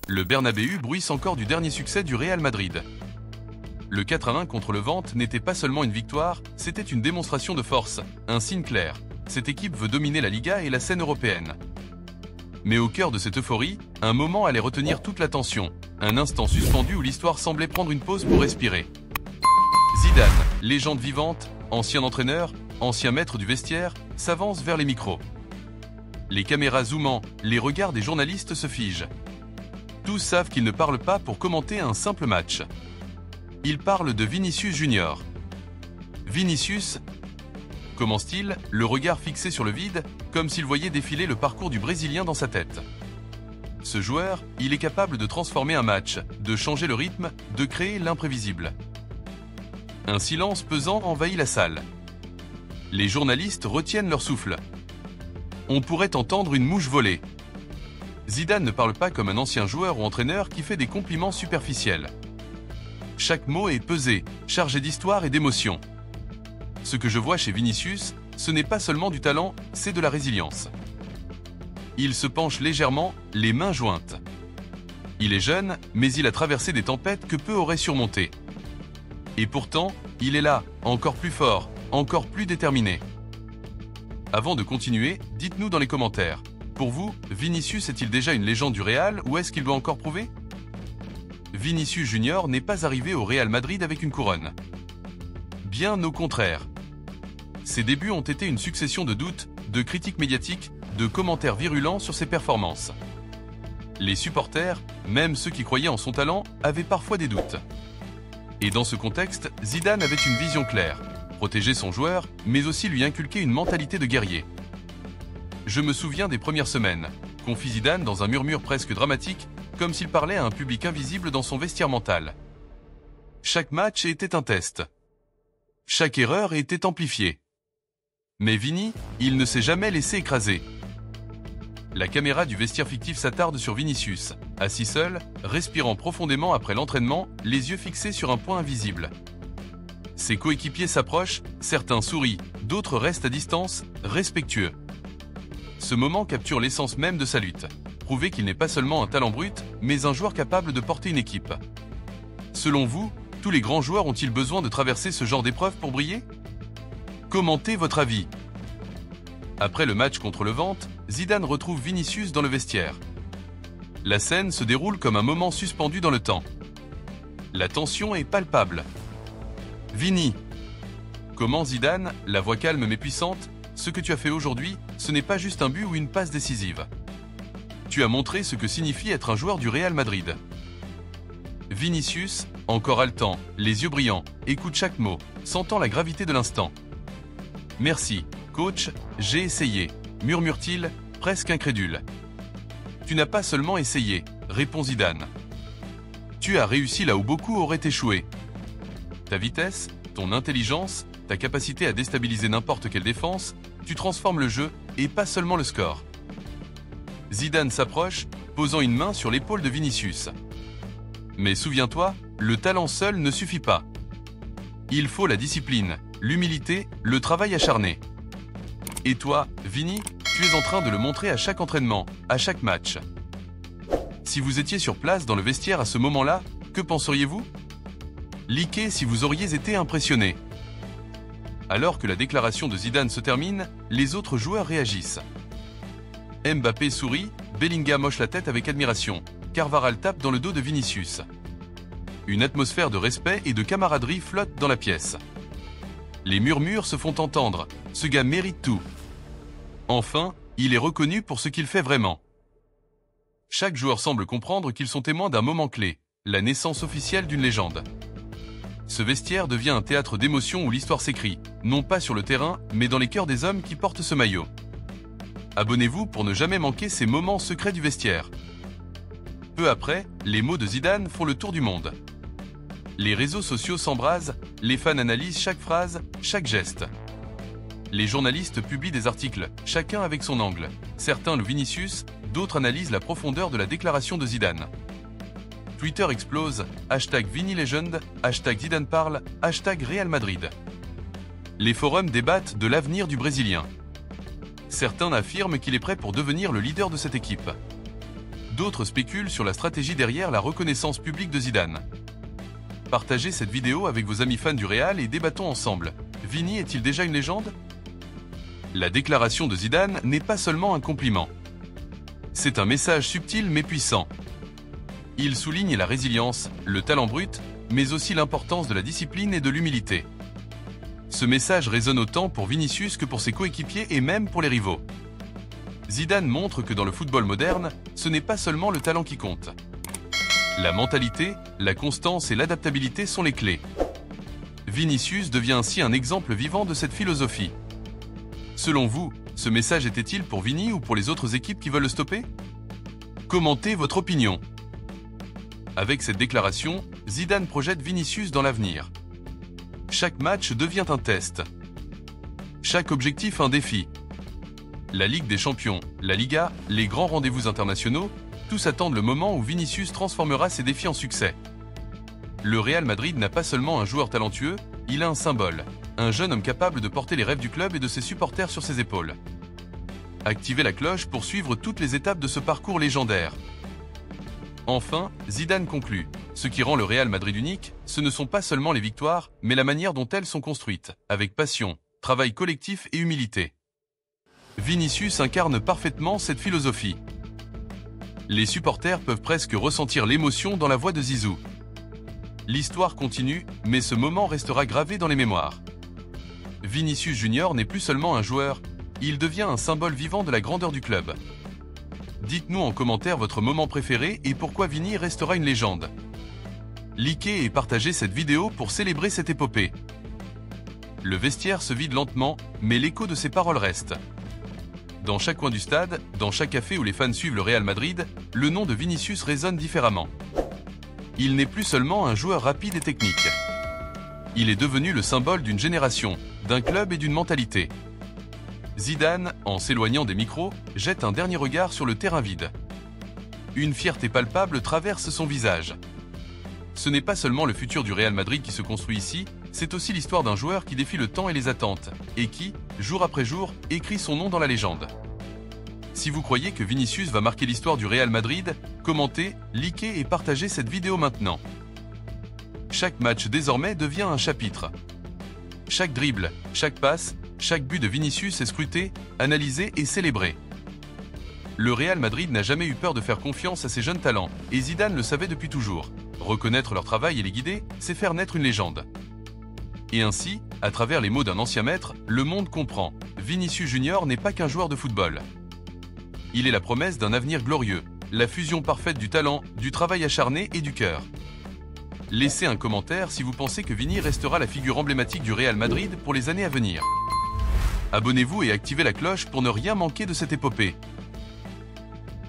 Le Bernabéu bruisse encore du dernier succès du Real Madrid. Le 4-1 contre le Levante n'était pas seulement une victoire, c'était une démonstration de force, un signe clair. Cette équipe veut dominer la Liga et la scène européenne. Mais au cœur de cette euphorie, un moment allait retenir toute l'attention, un instant suspendu où l'histoire semblait prendre une pause pour respirer. Zidane, légende vivante, ancien entraîneur, ancien maître du vestiaire, s'avance vers les micros. Les caméras zoomant, les regards des journalistes se figent. Tous savent qu'il ne parle pas pour commenter un simple match. Il parle de Vinicius Junior. Vinicius, commence-t-il, le regard fixé sur le vide, comme s'il voyait défiler le parcours du Brésilien dans sa tête. Ce joueur, il est capable de transformer un match, de changer le rythme, de créer l'imprévisible. Un silence pesant envahit la salle. Les journalistes retiennent leur souffle. On pourrait entendre une mouche voler. Zidane ne parle pas comme un ancien joueur ou entraîneur qui fait des compliments superficiels. Chaque mot est pesé, chargé d'histoire et d'émotion. Ce que je vois chez Vinicius, ce n'est pas seulement du talent, c'est de la résilience. Il se penche légèrement, les mains jointes. Il est jeune, mais il a traversé des tempêtes que peu auraient surmontées. Et pourtant, il est là, encore plus fort, encore plus déterminé. Avant de continuer, dites-nous dans les commentaires. Pour vous, Vinicius est-il déjà une légende du Real ou est-ce qu'il doit encore prouver? Vinicius Junior n'est pas arrivé au Real Madrid avec une couronne. Bien au contraire. Ses débuts ont été une succession de doutes, de critiques médiatiques, de commentaires virulents sur ses performances. Les supporters, même ceux qui croyaient en son talent, avaient parfois des doutes. Et dans ce contexte, Zidane avait une vision claire. Protéger son joueur, mais aussi lui inculquer une mentalité de guerrier. Je me souviens des premières semaines, confie Zidane dans un murmure presque dramatique, comme s'il parlait à un public invisible dans son vestiaire mental. Chaque match était un test. Chaque erreur était amplifiée. Mais Vini, il ne s'est jamais laissé écraser. La caméra du vestiaire fictif s'attarde sur Vinicius, assis seul, respirant profondément après l'entraînement, les yeux fixés sur un point invisible. Ses coéquipiers s'approchent, certains sourient, d'autres restent à distance, respectueux. Ce moment capture l'essence même de sa lutte. Prouver qu'il n'est pas seulement un talent brut, mais un joueur capable de porter une équipe. Selon vous, tous les grands joueurs ont-ils besoin de traverser ce genre d'épreuve pour briller? Commentez votre avis. Après le match contre le Levante, Zidane retrouve Vinicius dans le vestiaire. La scène se déroule comme un moment suspendu dans le temps. La tension est palpable. Vini. Comment Zidane, la voix calme mais puissante, ce que tu as fait aujourd'hui, ce n'est pas juste un but ou une passe décisive. Tu as montré ce que signifie être un joueur du Real Madrid. Vinicius, encore haletant, les yeux brillants, écoute chaque mot, sentant la gravité de l'instant. Merci, coach, j'ai essayé, murmure-t-il, presque incrédule. Tu n'as pas seulement essayé, répond Zidane. Tu as réussi là où beaucoup auraient échoué. Ta vitesse, ton intelligence, ta capacité à déstabiliser n'importe quelle défense, tu transformes le jeu et pas seulement le score. Zidane s'approche, posant une main sur l'épaule de Vinicius. Mais souviens-toi, le talent seul ne suffit pas. Il faut la discipline, l'humilité, le travail acharné. Et toi, Vini, tu es en train de le montrer à chaque entraînement, à chaque match. Si vous étiez sur place dans le vestiaire à ce moment-là, que penseriez-vous? Likez si vous auriez été impressionné. Alors que la déclaration de Zidane se termine, les autres joueurs réagissent. Mbappé sourit, Bellingham hoche la tête avec admiration, Carvajal tape dans le dos de Vinicius. Une atmosphère de respect et de camaraderie flotte dans la pièce. Les murmures se font entendre, ce gars mérite tout. Enfin, il est reconnu pour ce qu'il fait vraiment. Chaque joueur semble comprendre qu'ils sont témoins d'un moment clé, la naissance officielle d'une légende. Ce vestiaire devient un théâtre d'émotions où l'histoire s'écrit, non pas sur le terrain, mais dans les cœurs des hommes qui portent ce maillot. Abonnez-vous pour ne jamais manquer ces moments secrets du vestiaire. Peu après, les mots de Zidane font le tour du monde. Les réseaux sociaux s'embrasent, les fans analysent chaque phrase, chaque geste. Les journalistes publient des articles, chacun avec son angle. Certains louent Vinicius, d'autres analysent la profondeur de la déclaration de Zidane. Twitter explose, #ViniLegend, #ZidaneParle, #Real Madrid. Les forums débattent de l'avenir du Brésilien. Certains affirment qu'il est prêt pour devenir le leader de cette équipe. D'autres spéculent sur la stratégie derrière la reconnaissance publique de Zidane. Partagez cette vidéo avec vos amis fans du Real et débattons ensemble. Vini est-il déjà une légende? La déclaration de Zidane n'est pas seulement un compliment. C'est un message subtil mais puissant. Il souligne la résilience, le talent brut, mais aussi l'importance de la discipline et de l'humilité. Ce message résonne autant pour Vinicius que pour ses coéquipiers et même pour les rivaux. Zidane montre que dans le football moderne, ce n'est pas seulement le talent qui compte. La mentalité, la constance et l'adaptabilité sont les clés. Vinicius devient ainsi un exemple vivant de cette philosophie. Selon vous, ce message était-il pour Vini ou pour les autres équipes qui veulent le stopper? Commentez votre opinion. Avec cette déclaration, Zidane projette Vinicius dans l'avenir. Chaque match devient un test. Chaque objectif un défi. La Ligue des Champions, la Liga, les grands rendez-vous internationaux, tous attendent le moment où Vinicius transformera ses défis en succès. Le Real Madrid n'a pas seulement un joueur talentueux, il a un symbole, un jeune homme capable de porter les rêves du club et de ses supporters sur ses épaules. Activez la cloche pour suivre toutes les étapes de ce parcours légendaire. Enfin, Zidane conclut, ce qui rend le Real Madrid unique, ce ne sont pas seulement les victoires, mais la manière dont elles sont construites, avec passion, travail collectif et humilité. Vinicius incarne parfaitement cette philosophie. Les supporters peuvent presque ressentir l'émotion dans la voix de Zizou. L'histoire continue, mais ce moment restera gravé dans les mémoires. Vinicius Junior n'est plus seulement un joueur, il devient un symbole vivant de la grandeur du club. Dites-nous en commentaire votre moment préféré et pourquoi Vini restera une légende. Likez et partagez cette vidéo pour célébrer cette épopée. Le vestiaire se vide lentement, mais l'écho de ses paroles reste. Dans chaque coin du stade, dans chaque café où les fans suivent le Real Madrid, le nom de Vinicius résonne différemment. Il n'est plus seulement un joueur rapide et technique. Il est devenu le symbole d'une génération, d'un club et d'une mentalité. Zidane, en s'éloignant des micros, jette un dernier regard sur le terrain vide. Une fierté palpable traverse son visage. Ce n'est pas seulement le futur du Real Madrid qui se construit ici, c'est aussi l'histoire d'un joueur qui défie le temps et les attentes, et qui, jour après jour, écrit son nom dans la légende. Si vous croyez que Vinicius va marquer l'histoire du Real Madrid, commentez, likez et partagez cette vidéo maintenant. Chaque match désormais devient un chapitre. Chaque dribble, chaque passe, chaque but de Vinicius est scruté, analysé et célébré. Le Real Madrid n'a jamais eu peur de faire confiance à ses jeunes talents, et Zidane le savait depuis toujours. Reconnaître leur travail et les guider, c'est faire naître une légende. Et ainsi, à travers les mots d'un ancien maître, le monde comprend. Vinicius Junior n'est pas qu'un joueur de football. Il est la promesse d'un avenir glorieux, la fusion parfaite du talent, du travail acharné et du cœur. Laissez un commentaire si vous pensez que Vini restera la figure emblématique du Real Madrid pour les années à venir. Abonnez-vous et activez la cloche pour ne rien manquer de cette épopée.